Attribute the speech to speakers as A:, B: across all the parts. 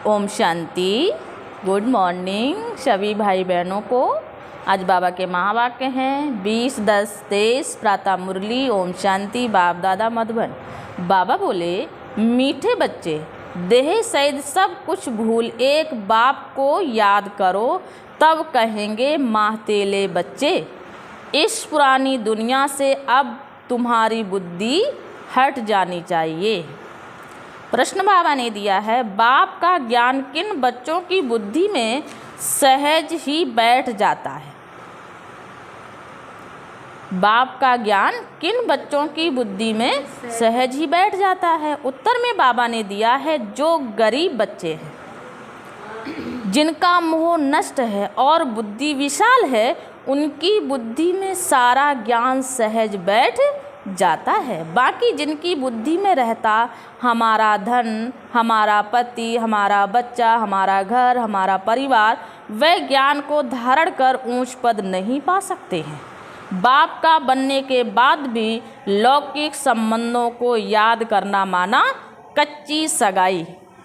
A: Om Shanti. Good morning सभी भाई बहनों को। आज बाबा के महावाक्य हैं 20-10-23 प्रातः मुरली। ओम शांति। बाप दादा मधुबन। बाबा बोले, मीठे बच्चे, देह सहित सब कुछ भूल एक बाप को याद करो, तब कहेंगे माह तेले बच्चे। इस पुरानी दुनिया से अब तुम्हारी बुद्धि हट जानी चाहिए। प्रश्न बाबा ने दिया है, बाप का ज्ञान किन बच्चों की बुद्धि में सहज ही बैठ जाता है? बाप का ज्ञान किन बच्चों की बुद्धि में सहज ही बैठ जाता है? उत्तर में बाबा ने दिया है, जो गरीब बच्चे हैं, जिनका मोह नष्ट है और बुद्धि विशाल है, उनकी बुद्धि में सारा ज्ञान सहज बैठ जाता है। बाकी जिनकी बुद्धि में रहता हमारा धन, हमारा पति, हमारा बच्चा, हमारा घर, हमारा परिवार, वे ज्ञान को धारण कर ऊंच पद नहीं पा सकते हैं। बाप का बनने के बाद भी लौकिक संबंधों को याद करना माना कच्ची सगाई।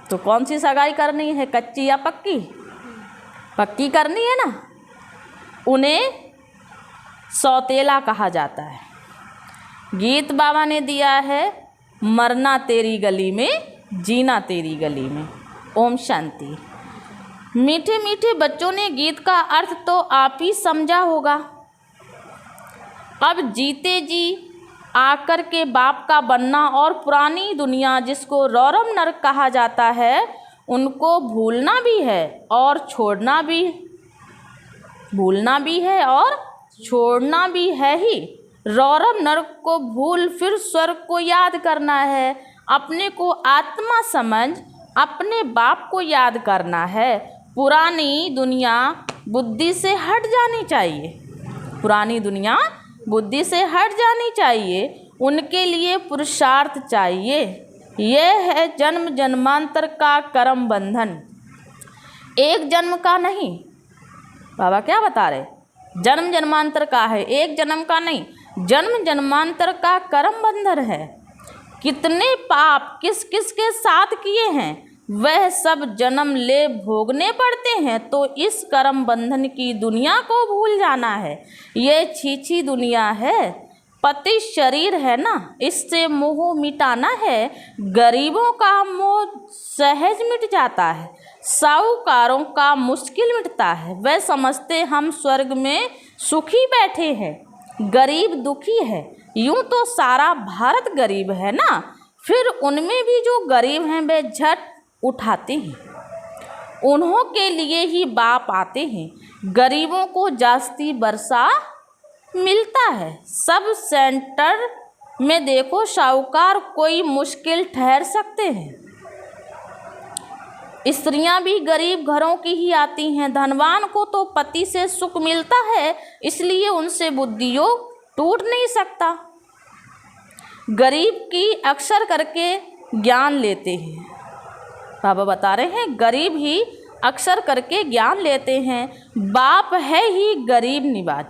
A: तो कौन सी सगाई करनी है, कच्ची या पक्की? पक्की करनी है ना। उन्हें सौतेला कहा जाता है। गीत बाबा ने दिया है, मरना तेरी गली में, जीना तेरी गली में। ओम शांति। मीठे मीठे बच्चों ने गीत का अर्थ तो आप ही समझा होगा। अब जीते जी आकर के बाप का बनना और पुरानी दुनिया जिसको रौरव नरक कहा जाता है, उनको भूलना भी है और छोड़ना भी, भूलना भी है और छोड़ना भी है ही। रौरव नरक को भूल फिर स्वर्ग को याद करना है। अपने को आत्मा समझ अपने बाप को याद करना है। पुरानी दुनिया बुद्धि से हट जानी चाहिए। पुरानी दुनिया बुद्धि से हट जानी चाहिए। उनके लिए पुरुषार्थ चाहिए। यह है जन्म जन्मांतर का कर्म बंधन, एक जन्म का नहीं। बाबा क्या बता रहे? जन्म जन्मांतर का है, एक जन्म का नहीं। जन्म जन्मांतर का कर्म बंधन है। कितने पाप किस किस के साथ किए हैं, वह सब जन्म ले भोगने पड़ते हैं। तो इस कर्म बंधन की दुनिया को भूल जाना है। ये छीछी दुनिया है, पति शरीर है ना, इससे मोह मिटाना है। गरीबों का मोह सहज मिट जाता है, साहूकारों का मुश्किल मिटता है। वह समझते हम स्वर्ग में सुखी बैठे हैं, गरीब दुखी है। यूं तो सारा भारत गरीब है ना, फिर उनमें भी जो गरीब हैं वे झट उठाते हैं। उन्हों के लिए ही बाप आते हैं। गरीबों को जास्ती बरसा मिलता है। सब सेंटर में देखो, साहूकार कोई मुश्किल ठहर सकते हैं। स्त्रियां भी गरीब घरों की ही आती हैं। धनवान को तो पति से सुख मिलता है, इसलिए उनसे बुद्धि योग टूट नहीं सकता। गरीब की अक्सर करके ज्ञान लेते हैं। बाबा बता रहे हैं, गरीब ही अक्सर करके ज्ञान लेते हैं। बाप है ही गरीब निवाज,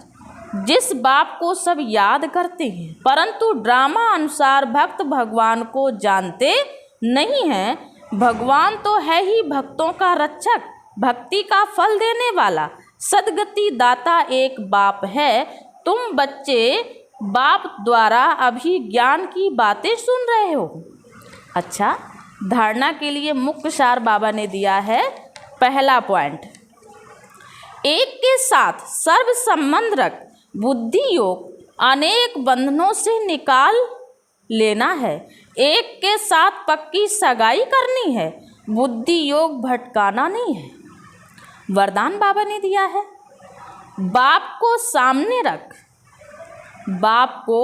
A: जिस बाप को सब याद करते हैं, परंतु ड्रामा अनुसार भक्त भगवान को जानते नहीं हैं। भगवान तो है ही भक्तों का रक्षक, भक्ति का फल देने वाला, सद्गति दाता एक बाप है। तुम बच्चे बाप द्वारा अभी ज्ञान की बातें सुन रहे हो। अच्छा, धारणा के लिए मुख्य सार बाबा ने दिया है। पहला पॉइंट, एक के साथ सर्व संबंध रख बुद्धि योग अनेक बंधनों से निकाल लेना है। एक के साथ पक्की सगाई करनी है, बुद्धि योग भटकाना नहीं है। वरदान बाबा ने दिया है, बाप को सामने रख, बाप को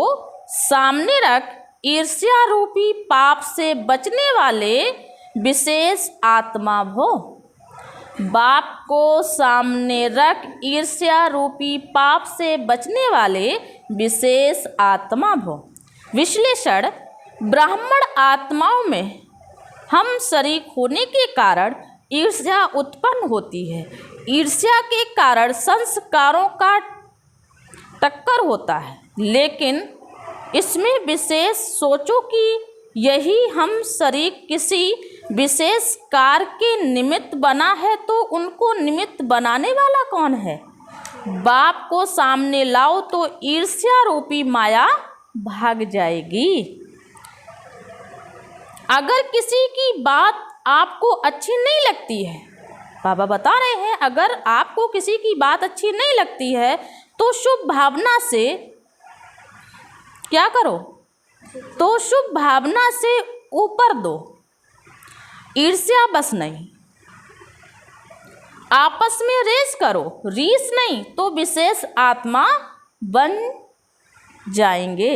A: सामने रख, ईर्ष्या रूपी पाप से बचने वाले विशेष आत्मा भो। बाप को सामने रख, ईर्ष्या रूपी पाप से बचने वाले विशेष आत्मा भो। विश्लेषण, ब्राह्मण आत्माओं में हम शरीक होने के कारण ईर्ष्या उत्पन्न होती है। ईर्ष्या के कारण संस्कारों का टक्कर होता है, लेकिन इसमें विशेष सोचो कि यही हम शरीक किसी विशेष कार्य के निमित्त बना है तो उनको निमित्त बनाने वाला कौन है? बाप को सामने लाओ तो ईर्ष्या रूपी माया भाग जाएगी। अगर किसी की बात आपको अच्छी नहीं लगती है, बाबा बता रहे हैं, अगर आपको किसी की बात अच्छी नहीं लगती है तो शुभ भावना से क्या करो? तो शुभ भावना से ऊपर दो, ईर्ष्या बस नहीं। आपस में रेस करो, रीस नहीं तो विशेष आत्मा बन जाएंगे।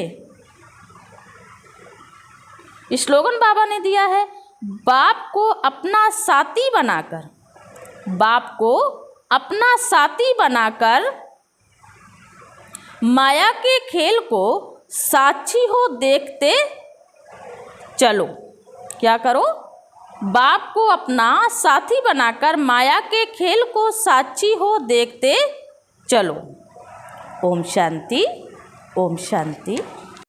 A: स्लोगन बाबा ने दिया है, बाप को अपना साथी बनाकर, बाप को अपना साथी बनाकर माया के खेल को साक्षी हो देखते चलो। क्या करो? बाप को अपना साथी बनाकर माया के खेल को साक्षी हो देखते चलो। ओम शांति, ओम शांति।